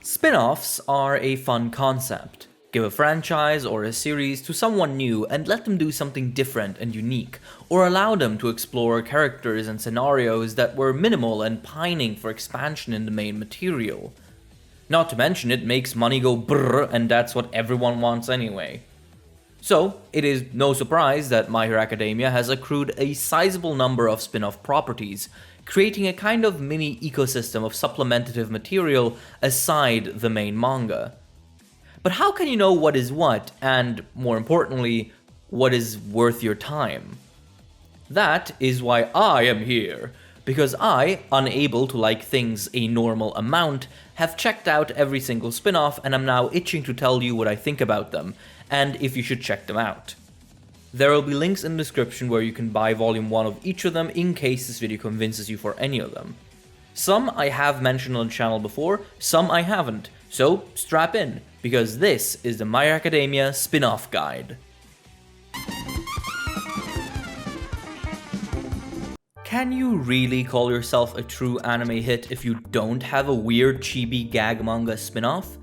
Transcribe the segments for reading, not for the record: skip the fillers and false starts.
Spin-offs are a fun concept. Give a franchise or a series to someone new and let them do something different and unique, or allow them to explore characters and scenarios that were minimal and pining for expansion in the main material. Not to mention it makes money go brrr, and that's what everyone wants anyway. So, it is no surprise that My Hero Academia has accrued a sizable number of spin-off properties, creating a kind of mini ecosystem of supplementative material aside the main manga. But how can you know what is what, and more importantly, what is worth your time? That is why I am here, because I, unable to like things a normal amount, have checked out every single spin-off and am now itching to tell you what I think about them, and if you should check them out. There will be links in the description where you can buy volume 1 of each of them in case this video convinces you for any of them. Some I have mentioned on the channel before, some I haven't, so strap in, because this is the My Hero Academia spin-off guide. Can you really call yourself a true anime hit if you don't have a weird chibi gag manga spin-off?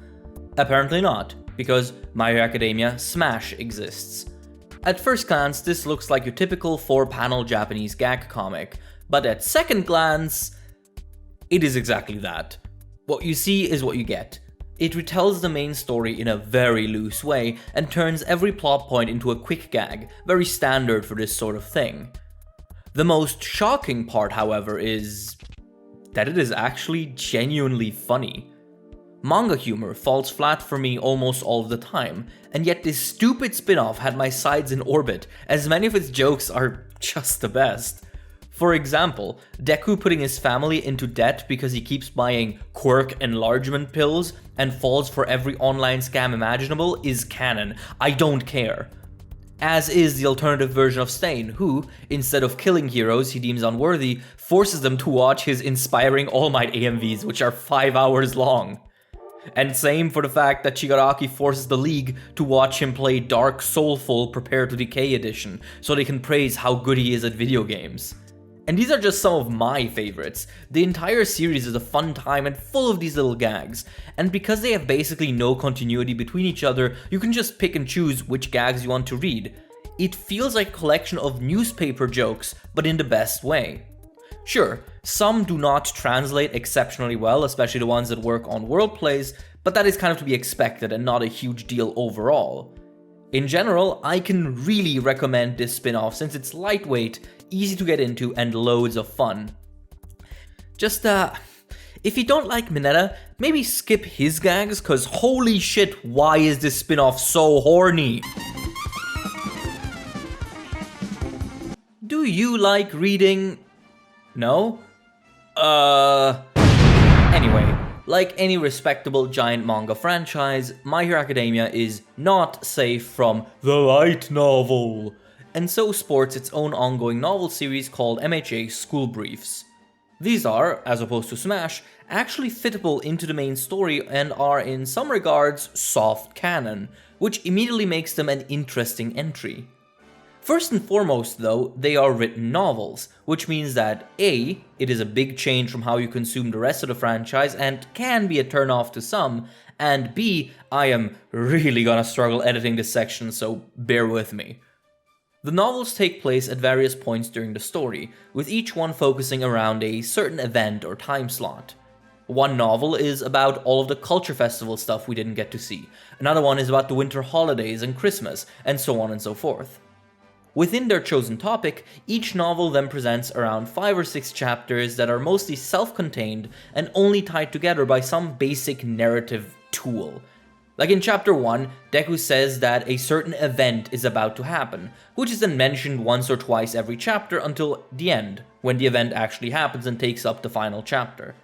Apparently not, because My Hero Academia Smash exists. At first glance, this looks like your typical 4-panel Japanese gag comic, but at second glance, it is exactly that. What you see is what you get. It retells the main story in a very loose way and turns every plot point into a quick gag, very standard for this sort of thing. The most shocking part, however, is that it is actually genuinely funny. Manga humor falls flat for me almost all of the time, and yet this stupid spin-off had my sides in orbit, as many of its jokes are just the best. For example, Deku putting his family into debt because he keeps buying quirk enlargement pills and falls for every online scam imaginable is canon. I don't care. As is the alternative version of Stain, who, instead of killing heroes he deems unworthy, forces them to watch his inspiring All Might AMVs, which are 5 hours long. And same for the fact that Shigaraki forces the League to watch him play Dark Soulful Prepare to Decay edition, so they can praise how good he is at video games. And these are just some of my favorites. The entire series is a fun time and full of these little gags, and because they have basically no continuity between each other, you can just pick and choose which gags you want to read. It feels like a collection of newspaper jokes, but in the best way. Sure, some do not translate exceptionally well, especially the ones that work on world plays, but that is kind of to be expected and not a huge deal overall. In general, I can really recommend this spin-off since it's lightweight, easy to get into, and loads of fun. Just, if you don't like Mineta, maybe skip his gags, cause holy shit, why is this spin-off so horny? Do you like reading? No? Anyway, like any respectable giant manga franchise, My Hero Academia is not safe from the light novel, and so sports its own ongoing novel series called MHA School Briefs. These are, as opposed to Smash, actually fittable into the main story and are in some regards soft canon, which immediately makes them an interesting entry. First and foremost though, they are written novels, which means that A, it is a big change from how you consume the rest of the franchise and can be a turnoff to some, and B, I am really gonna struggle editing this section, so bear with me. The novels take place at various points during the story, with each one focusing around a certain event or time slot. One novel is about all of the culture festival stuff we didn't get to see, another one is about the winter holidays and Christmas, and so on and so forth. Within their chosen topic, each novel then presents around 5 or 6 chapters that are mostly self-contained and only tied together by some basic narrative tool. Like in chapter 1, Deku says that a certain event is about to happen, which is then mentioned once or twice every chapter until the end, when the event actually happens and takes up the final chapter.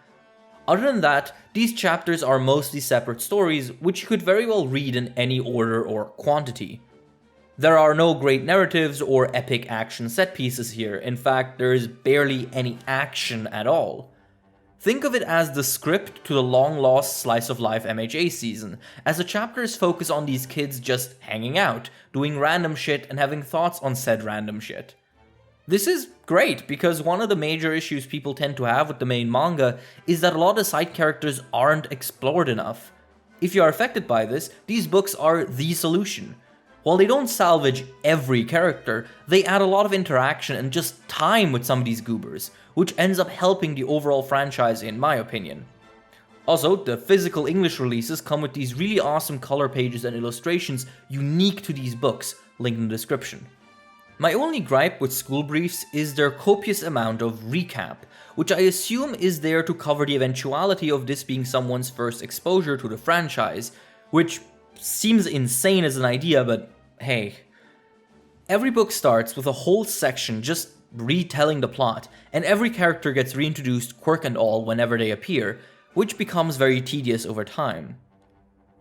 Other than that, these chapters are mostly separate stories, which you could very well read in any order or quantity. There are no great narratives or epic action set pieces here, in fact there is barely any action at all. Think of it as the script to the long-lost slice of life MHA season, as the chapters focus on these kids just hanging out, doing random shit and having thoughts on said random shit. This is great, because one of the major issues people tend to have with the main manga is that a lot of side characters aren't explored enough. If you are affected by this, these books are the solution. While they don't salvage every character, they add a lot of interaction and just time with some of these goobers, which ends up helping the overall franchise in my opinion. Also, the physical English releases come with these really awesome color pages and illustrations unique to these books, linked in the description. My only gripe with school briefs is their copious amount of recap, which I assume is there to cover the eventuality of this being someone's first exposure to the franchise, which seems insane as an idea, but hey. Every book starts with a whole section just retelling the plot, and every character gets reintroduced, quirk and all, whenever they appear, which becomes very tedious over time.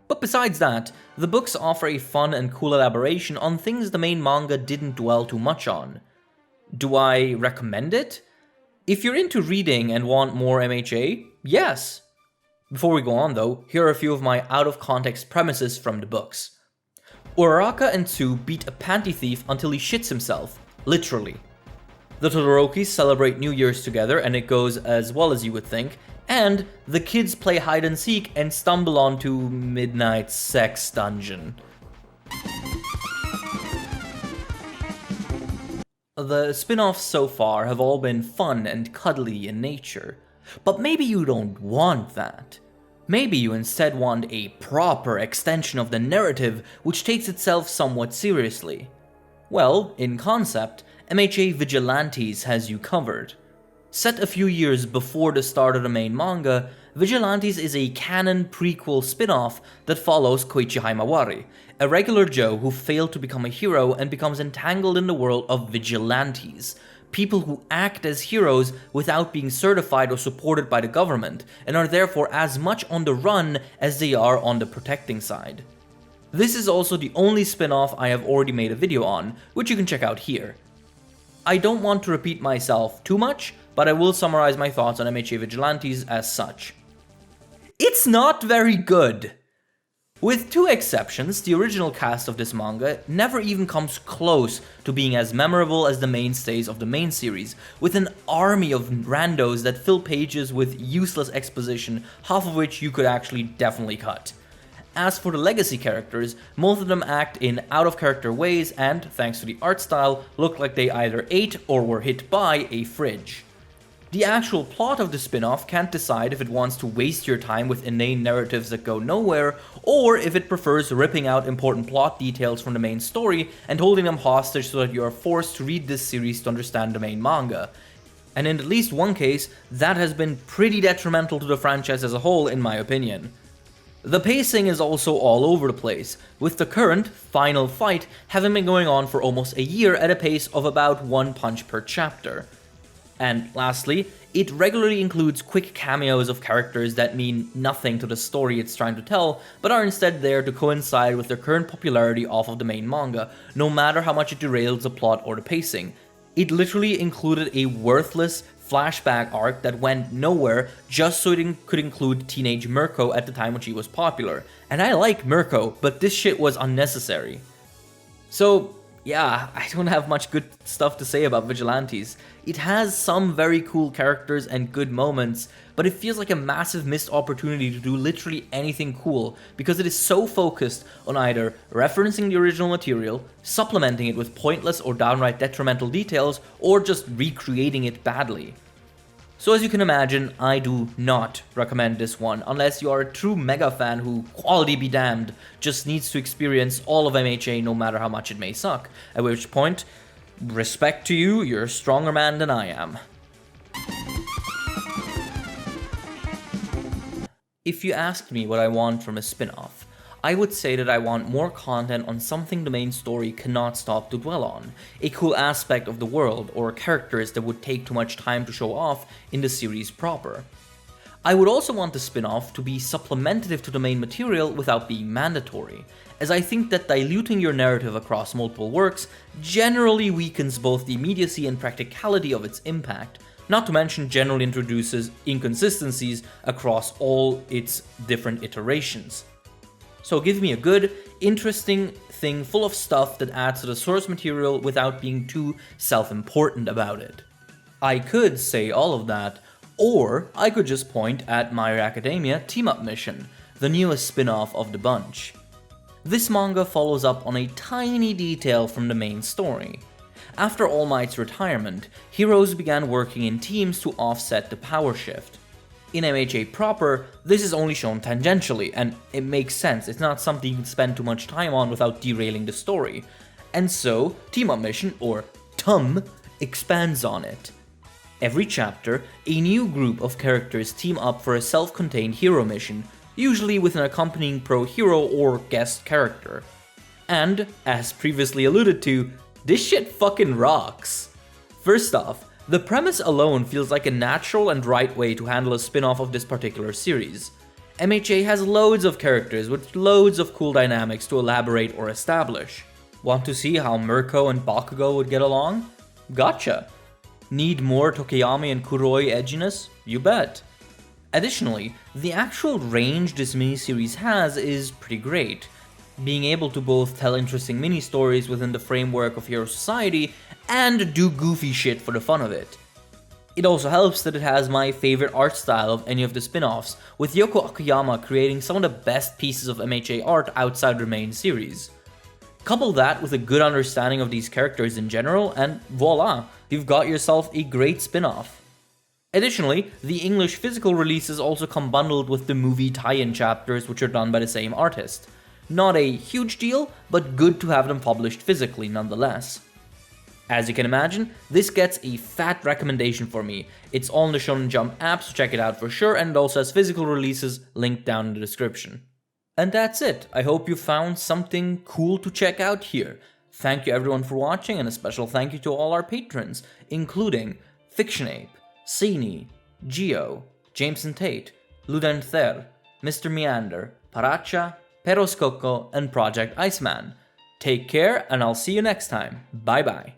But besides that, the books offer a fun and cool elaboration on things the main manga didn't dwell too much on. Do I recommend it? If you're into reading and want more MHA, yes. Before we go on though, here are a few of my out-of-context premises from the books. Uraraka and Tsu beat a panty thief until he shits himself, literally. The Todorokis celebrate New Year's together and it goes as well as you would think, and the kids play hide and seek and stumble onto Midnight Sex Dungeon. The spin-offs so far have all been fun and cuddly in nature, but maybe you don't want that. Maybe you instead want a proper extension of the narrative which takes itself somewhat seriously. Well, in concept, MHA Vigilantes has you covered. Set a few years before the start of the main manga, Vigilantes is a canon prequel spin-off that follows Koichi Haimawari, a regular Joe who failed to become a hero and becomes entangled in the world of vigilantes, people who act as heroes without being certified or supported by the government, and are therefore as much on the run as they are on the protecting side. This is also the only spin-off I have already made a video on, which you can check out here. I don't want to repeat myself too much, but I will summarize my thoughts on MHA Vigilantes as such. It's not very good. With two exceptions, the original cast of this manga never even comes close to being as memorable as the mainstays of the main series, with an army of randos that fill pages with useless exposition, half of which you could actually definitely cut. As for the legacy characters, most of them act in out-of-character ways and, thanks to the art style, look like they either ate or were hit by a fridge. The actual plot of the spin-off can't decide if it wants to waste your time with inane narratives that go nowhere, or if it prefers ripping out important plot details from the main story and holding them hostage so that you are forced to read this series to understand the main manga. And in at least one case, that has been pretty detrimental to the franchise as a whole, in my opinion. The pacing is also all over the place, with the current, final fight having been going on for almost a year at a pace of about one punch per chapter. And lastly, it regularly includes quick cameos of characters that mean nothing to the story it's trying to tell, but are instead there to coincide with their current popularity off of the main manga, no matter how much it derails the plot or the pacing. It literally included a worthless flashback arc that went nowhere just so it could include teenage Mirko at the time when she was popular. And I like Mirko, but this shit was unnecessary. So yeah, I don't have much good stuff to say about Vigilantes. It has some very cool characters and good moments, but it feels like a massive missed opportunity to do literally anything cool, because it is so focused on either referencing the original material, supplementing it with pointless or downright detrimental details, or just recreating it badly. So as you can imagine, I do not recommend this one, unless you are a true mega fan who, quality be damned, just needs to experience all of MHA no matter how much it may suck, at which point, respect to you, you're a stronger man than I am. If you asked me what I want from a spin-off, I would say that I want more content on something the main story cannot stop to dwell on, a cool aspect of the world or characters that would take too much time to show off in the series proper. I would also want the spin-off to be supplementative to the main material without being mandatory, as I think that diluting your narrative across multiple works generally weakens both the immediacy and practicality of its impact, not to mention generally introduces inconsistencies across all its different iterations. So give me a good, interesting thing full of stuff that adds to the source material without being too self-important about it. I could say all of that, or I could just point at My Hero Academia Team Up Mission, the newest spin-off of the bunch. This manga follows up on a tiny detail from the main story. After All Might's retirement, heroes began working in teams to offset the power shift. In MHA proper, this is only shown tangentially, and it makes sense, it's not something you can spend too much time on without derailing the story. And so, Team Up Mission, or TUM, expands on it. Every chapter, a new group of characters team up for a self-contained hero mission, usually with an accompanying pro-hero or guest character. And, as previously alluded to, this shit fucking rocks! First off, the premise alone feels like a natural and right way to handle a spin-off of this particular series. MHA has loads of characters with loads of cool dynamics to elaborate or establish. Want to see how Mirko and Bakugo would get along? Gotcha! Need more Tokiyami and Kuroi edginess? You bet! Additionally, the actual range this miniseries has is pretty great, being able to both tell interesting mini-stories within the framework of Hero Society and do goofy shit for the fun of it. It also helps that it has my favorite art style of any of the spin-offs, with Yoko Akiyama creating some of the best pieces of MHA art outside the main series. Couple that with a good understanding of these characters in general, and voila, you've got yourself a great spin-off. Additionally, the English physical releases also come bundled with the movie tie-in chapters, which are done by the same artist. Not a huge deal, but good to have them published physically nonetheless. As you can imagine, this gets a fat recommendation for me. It's all in the Shonen Jump app, so check it out for sure, and it also has physical releases linked down in the description. And that's it. I hope you found something cool to check out here. Thank you everyone for watching, and a special thank you to all our patrons, including Fictionape, Sini, Geo, Jameson Tate, Ludenther, Mr. Meander, Paracha, Peros Coco, and Project Iceman. Take care, and I'll see you next time. Bye bye.